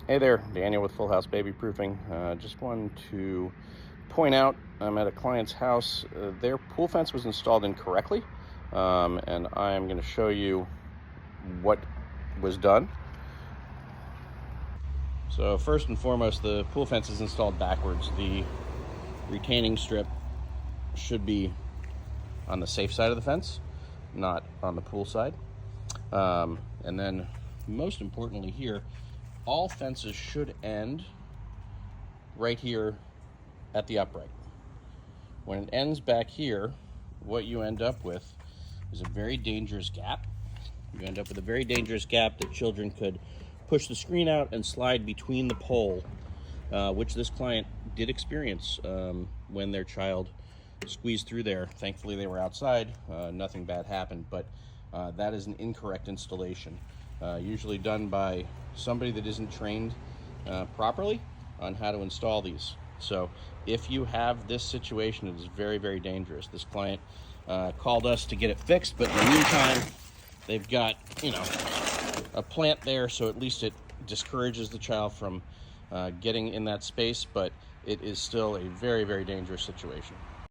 Hey there, Daniel with Full House Baby Proofing. Just wanted to point out I'm at a client's house. Their pool fence was installed incorrectly, and I am going to show you what was done. So first and foremost, the pool fence is installed backwards. The retaining strip should be on the safe side of the fence, not on the pool side. And then most importantly here, all fences should end right here at the upright. When it ends back here, what you end up with is a very dangerous gap. You end up with a very dangerous gap that children could push the screen out and slide between the pole, which this client did experience when their child squeezed through there. Thankfully they were outside, nothing bad happened, but that is an incorrect installation, usually done by somebody that isn't trained properly on how to install these. So if you have this situation, it is very, very dangerous. This client called us to get it fixed, but in the meantime, they've got, a plant there, so at least it discourages the child from getting in that space, but it is still a very, very dangerous situation.